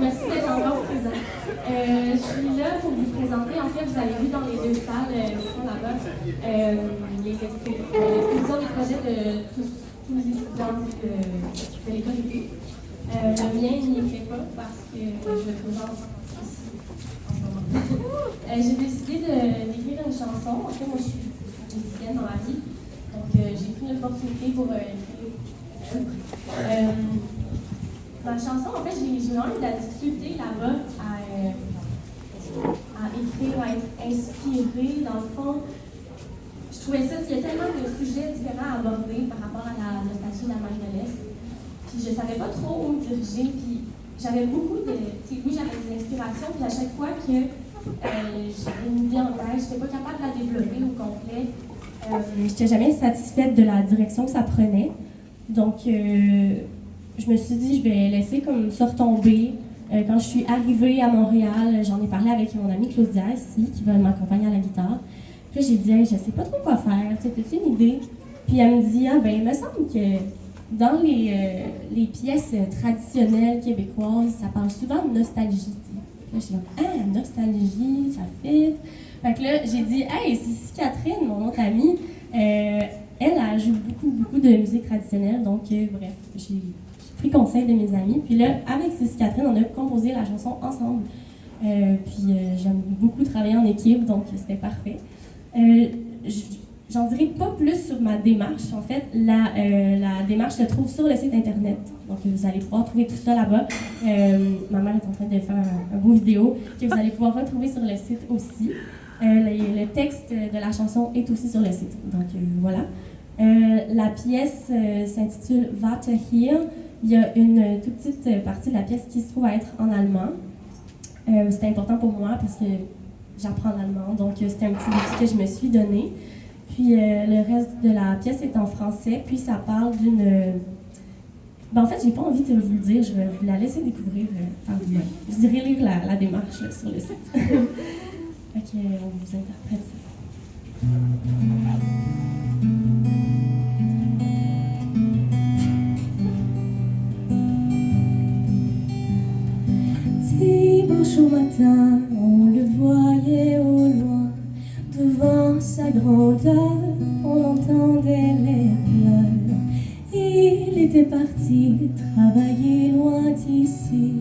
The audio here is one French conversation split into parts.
Merci d'être encore présent. Je suis là pour vous présenter. En fait, vous avez vu dans les deux salles, au fond là-bas, l'exposition des projets de tous les étudiants de l'école du Québec. Le mien, je n'y fait pas parce que je le présente ici en ce moment. J'ai décidé d'écrire une chanson. En fait, moi, je suis musicienne dans la vie. Donc, j'ai pris l'opportunité pour écrire une œuvre. Ma chanson, en fait, j'ai vraiment eu de la difficulté là-bas à écrire, à être inspirée. Dans le fond, je trouvais ça, il y a tellement de sujets différents à aborder par rapport à la nostalgie de la mer de l'Est. Puis je ne savais pas trop où me diriger. Puis j'avais beaucoup de. Oui, j'avais des inspirations. Puis à chaque fois que j'avais une idée en tête, je n'étais pas capable de la développer au complet. Je n'étais jamais satisfaite de la direction que ça prenait. Donc, je me suis dit, je vais laisser comme ça retomber. Quand je suis arrivée à Montréal, j'en ai parlé avec mon amie Claudia ici, qui va m'accompagner à la guitare. Puis j'ai dit, hey, je sais pas trop quoi faire, tu as-tu une idée? Puis elle me dit, ah ben, il me semble que dans les pièces traditionnelles québécoises, ça parle souvent de nostalgie. Puis là, je suis comme, ah, nostalgie, ça fit. Fait que là, j'ai dit, hey, c'est Catherine, mon autre amie, elle joue beaucoup de musique traditionnelle, donc bref, j'ai pris conseil de mes amis. Puis là, avec Sissi Catherine, on a composé la chanson ensemble. Puis j'aime beaucoup travailler en équipe, donc c'était parfait. J'en dirai pas plus sur ma démarche. En fait, la démarche se trouve sur le site internet. Donc vous allez pouvoir trouver tout ça là-bas. Ma mère est en train de faire un beau vidéo que vous allez pouvoir retrouver sur le site aussi. Le texte de la chanson est aussi sur le site. Donc voilà. La pièce s'intitule Warte hier. Il y a une toute petite partie de la pièce qui se trouve à être en allemand. C'était important pour moi parce que j'apprends l'allemand, donc c'était un petit défi que je me suis donné. Puis le reste de la pièce est en français, puis ça parle d'une... Ben, en fait, j'ai pas envie de vous le dire, je vais vous la laisser découvrir par vous-même. Vous irez lire la démarche sur le site. Ok, on vous interprète ça. Dimanche au matin, on le voyait au loin. Devant sa grandeur, on entendait les pleurs. Il était parti travailler loin d'ici,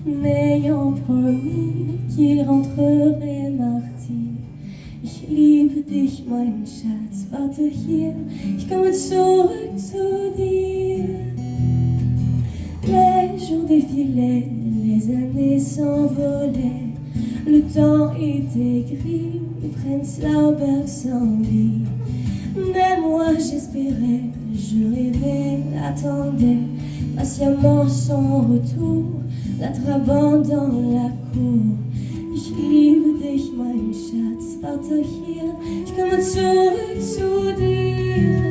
m'ayant promis qu'il rentrerait mardi. Ich liebe dich, mein Schatz, warte hier, ich komme zurück zu dir. Les jours défilaient, les années s'envolaient, le temps était gris, Prenzlauer Berg sans vie. Mais moi j'espérais, je rêvais, attendais patiemment son retour, la trabant dans la cour. Ich liebe dich, mein Schatz, warte hier, ich komme zurück zu dir.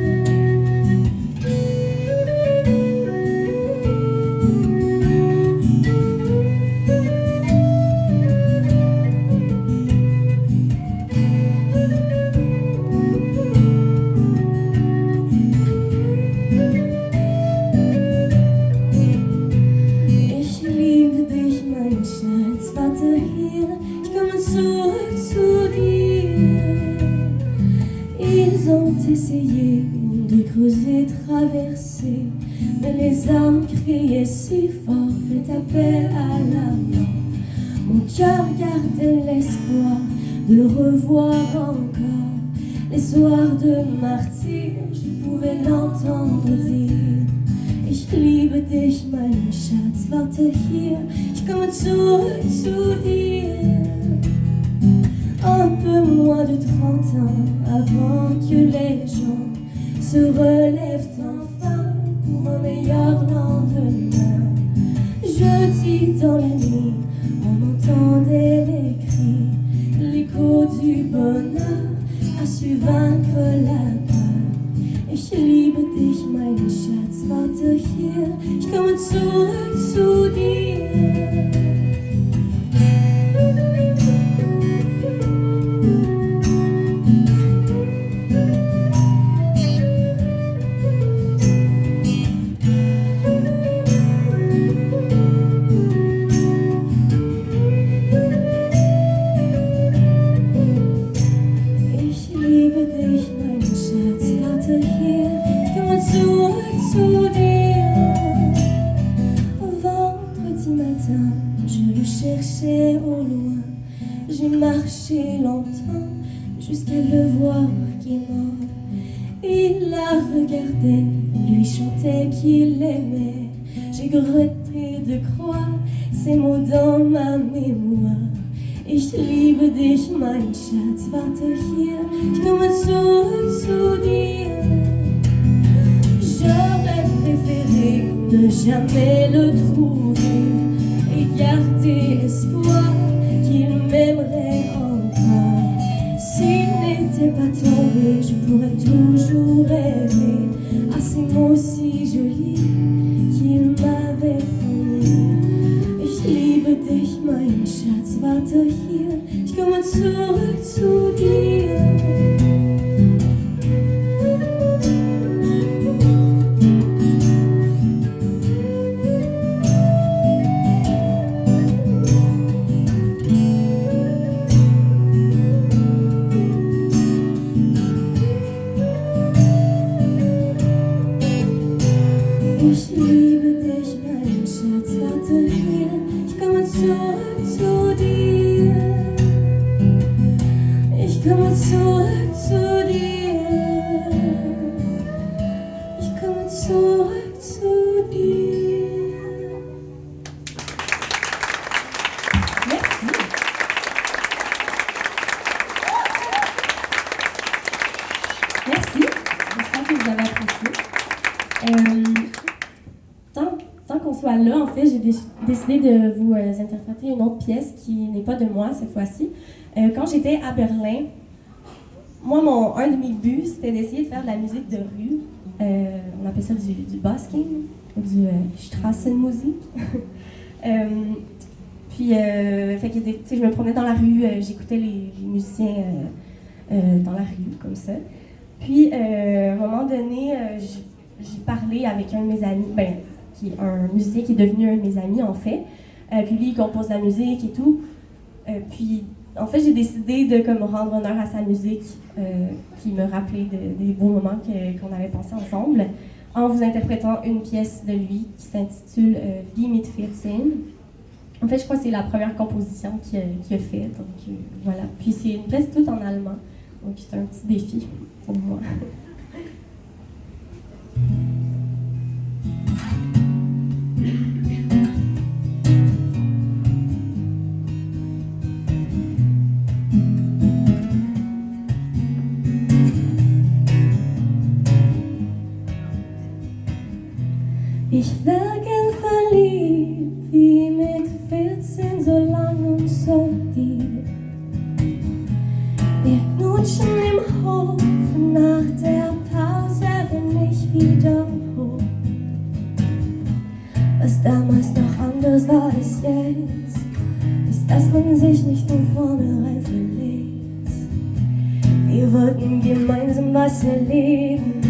Essayé de creuser, traverser, mais les âmes criaient si fort, fait appel à la mort. Mon cœur gardait l'espoir de le revoir encore. Les soirs de martyr, je pouvais l'entendre dire: Ich liebe dich, mein Schatz, warte hier, ich komme zurück zu dir. Un peu moins de 30 ans avant que les gens se relèvent enfin pour un meilleur lendemain. Jeudi dans la nuit, on entendait les cris, l'écho du bonheur a su vaincre la peur. Ich liebe dich, mein Schatz, warte hier, ich komme zurück zu dir. petit matin, je le cherchais au loin. J'ai marché longtemps jusqu'à le voir qui est mort. Il la regardait, lui chantait qu'il l'aimait. J'ai regretté de croire ces mots dans ma mémoire. Ich liebe dich, mein Schatz, warte hier, ich komme zurück zu dir. J'aurais préféré ne jamais le trouver et garder espoir qu'il m'aimerait encore. S'il n'était pas tombé, je pourrais toujours rêver à ces mots si jolis qu'il m'avait promis. Ich liebe dich, mein Schatz, warte hier, ich komme zurück zu dir. Ich liebe dich, mein Schatz, warte hier, ich komme zurück zu dir. Ich komme zurück zu dir. Ich komme zurück zu dir. Merci. Merci. J'espère que vous avez apprécié. Tant qu'on soit là, en fait, j'ai décidé de vous interpréter une autre pièce qui n'est pas de moi cette fois-ci. Quand j'étais à Berlin, moi, un de mes buts, c'était d'essayer de faire de la musique de rue. On appelle ça du busking, du Straßenmusik. Puis, fait que, je me promenais dans la rue, j'écoutais les musiciens dans la rue, comme ça. Puis, à un moment donné, j'ai parlé avec un de mes amis, qui est un musicien qui est devenu un de mes amis, en fait. Puis lui, il compose de la musique et tout. Puis, en fait, j'ai décidé de rendre honneur à sa musique, qui me rappelait des beaux moments qu'on avait passés ensemble, en vous interprétant une pièce de lui qui s'intitule Wie mit 14. En fait, je crois que c'est la première composition qu'il a faite. Donc, voilà. Puis, c'est une pièce toute en allemand. Donc, c'est un petit défi pour moi. Ich wär gern verliebt, wie mit 14, so lang und so tief. Wir knutschen im Hof, nach der Pause bin ich wieder hoch. Was damals noch anders war als jetzt, ist, dass man sich nicht von vornherein verliebt. Wir wollten gemeinsam was erleben,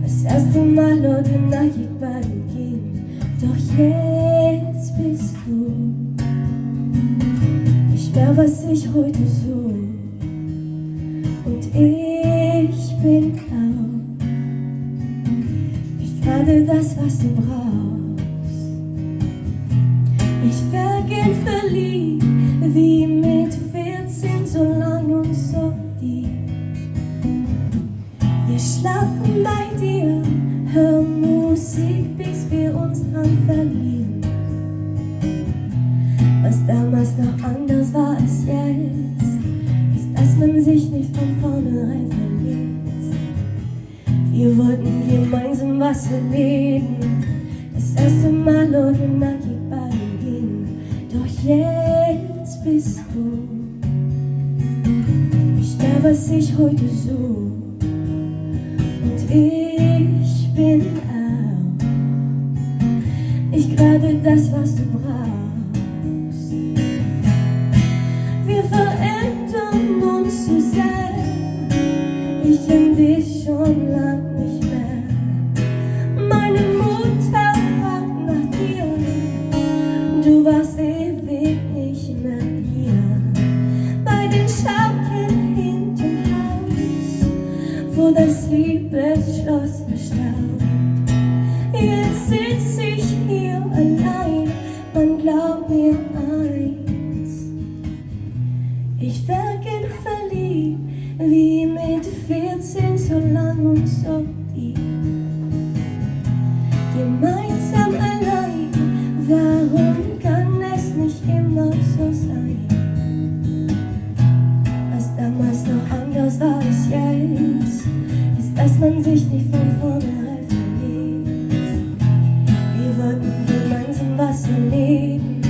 das erste Mal oder nackig baden gehen. Doch jetzt bist du nicht mehr, was ich heute suche. Und ich bin auch nicht gerade das, was du brauchst. Ich wär gern verliebt, wie mit 14, so lang und so tief. Wir schlafen bei dir, hören Musik, bis wir uns dran verlieren. Was damals noch anders war als jetzt, ist, dass man sich nicht von vornherein verliert. Wir wollten gemeinsam was erleben, das erste Mal oder nackig baden gehen. Doch jetzt bist du nicht mehr, was ich heute suche. Und ich bin auch nicht gerade das, was du brauchst. Wir verändern uns zu sehr, ich kenn dich schon lang nicht mehr. Meine Mutter fragt nach dir, du warst ewig nicht mehr hier. Bei den Schaukeln hinterm Haus, wo das Liebesschloss verstaut. Jetzt sitz ich hier allein, man und glaub mir eins, ich wär gern verliebt, wie mit 14, so lang und so tief. Gemeinsam allein, warum kann es nicht immer so sein? Was damals noch anders war als jetzt, ist, dass man sich nicht von vornherein verliebt. Wir wollten gemeinsam was erleben,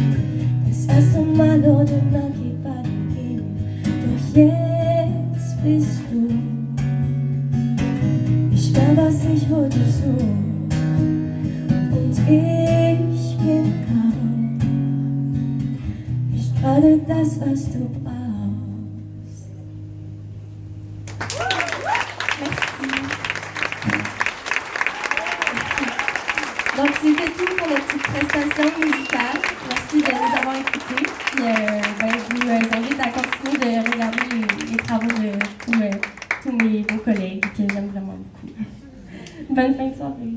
das erste Mal oder nackig baden gehen. Doch jetzt bist du, ich schwör, was ich heute so. Und ich bin auch nicht gerade das, was du brauchst. Donc, c'était tout pour notre petite prestation musicale. Merci de nous avoir écoutés. Puis, je vous invite à continuer de regarder les travaux de tous mes beaux collègues que j'aime vraiment beaucoup. Bonne fin de soirée.